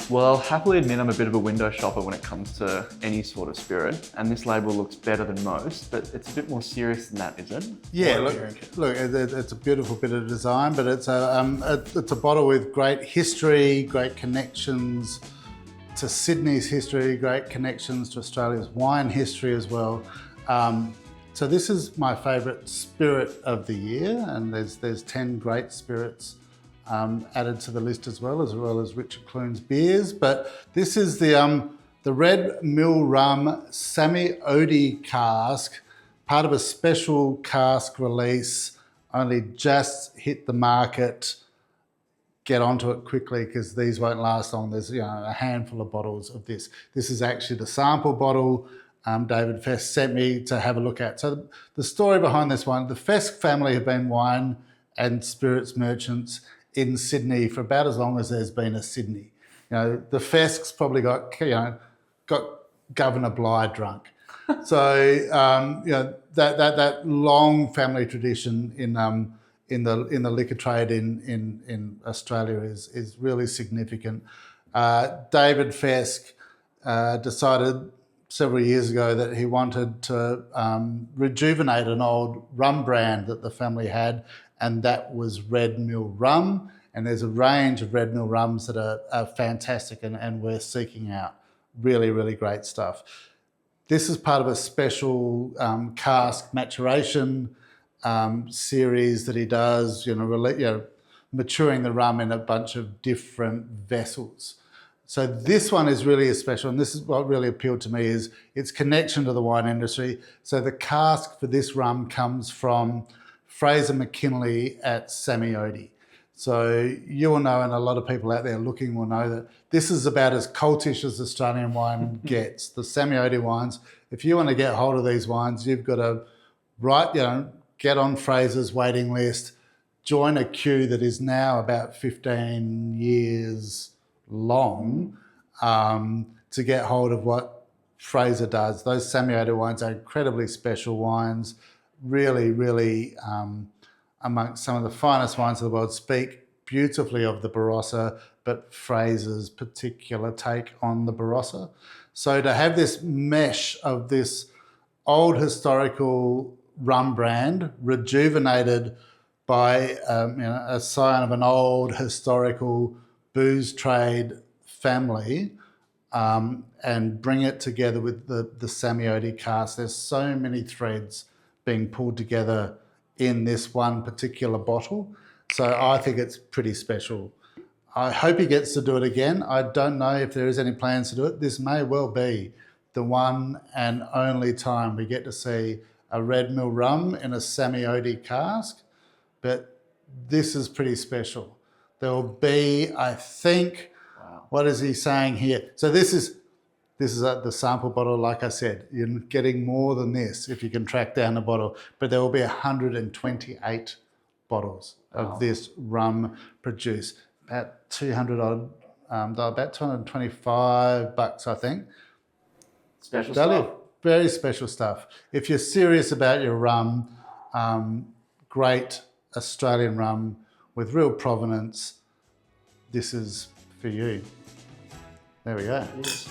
Well, I'll happily admit I'm a bit of a window shopper when it comes to any sort of spirit, and this label looks better than most, but it's a bit more serious than that, is it? Yeah, look, it's a beautiful bit of design, but it's a bottle with great history, great connections to Sydney's history, great connections to Australia's wine history as well. So this is my favourite spirit of the year, and there's 10 great spirits added to the list as well as Richard Clune's beers. But this is the Red Mill Rum Sammy Odie cask, part of a special cask release, only just hit the market. Get onto it quickly because these won't last long. There's a handful of bottles of this. This is actually the sample bottle David Fesk sent me to have a look at. So the story behind this one, the Fesk family have been wine and spirits merchants in Sydney for about as long as there's been a Sydney. The Fesks probably got Governor Bligh drunk. So that long family tradition in the liquor trade in Australia is really significant. David Fesk decided several years ago that he wanted to rejuvenate an old rum brand that the family had, and that was Red Mill Rum. And there's a range of Red Mill Rums that are fantastic and worth seeking out. Really, really great stuff. This is part of a special cask maturation series that he does, maturing the rum in a bunch of different vessels. So this one is really special, and this is what really appealed to me, is its connection to the wine industry. So the cask for this rum comes from Fraser McKinley at Sammy Odie. So you will know, and a lot of people out there looking will know, that this is about as cultish as Australian wine gets. The Sammy Odie wines, if you want to get hold of these wines, you've got to get on Fraser's waiting list, join a queue that is now about 15 years long to get hold of what Fraser does. Those Sammy Odie wines are incredibly special wines, really, really amongst some of the finest wines of the world, speak beautifully of the Barossa, but Fraser's particular take on the Barossa. So to have this mesh of this old historical rum brand rejuvenated by a scion of an old historical booze trade family, and bring it together with the Sammy Odie cask. There's so many threads being pulled together in this one particular bottle. So I think it's pretty special. I hope he gets to do it again. I don't know if there is any plans to do it. This may well be the one and only time we get to see a Red Mill Rum in a Sammy Odie cask, but this is pretty special. There will be, I think, what is he saying here? So this is the sample bottle. Like I said, you're getting more than this if you can track down the bottle, but there will be 128 bottles of this rum produced. About 200 odd, about $225, I think. Special stuff. Very special stuff. If you're serious about your rum, great Australian rum with real provenance, this is for you. There we go. Yes.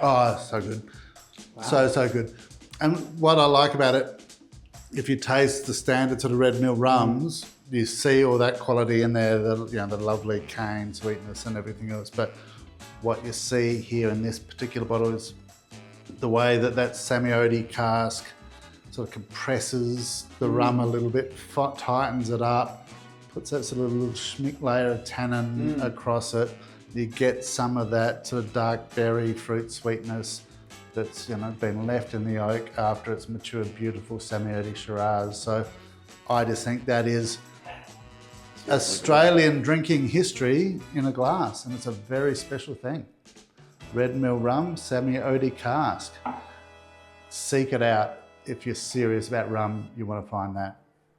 Oh, so good. Wow. So good. And what I like about it, if you taste the standards of the Red Mill Rums, you see all that quality in there, the lovely cane sweetness and everything else. But what you see here in this particular bottle is the way that Sammy Odie cask sort of compresses the rum a little bit, tightens it up, puts that sort of little schmick layer of tannin across it. You get some of that sort of dark berry fruit sweetness that's been left in the oak after it's matured, beautiful Sammy Odie Shiraz. So I just think that is Australian drinking history in a glass, and it's a very special thing. Red Mill Rum, Sammy Odie cask. Seek it out. If you're serious about rum, you want to find that.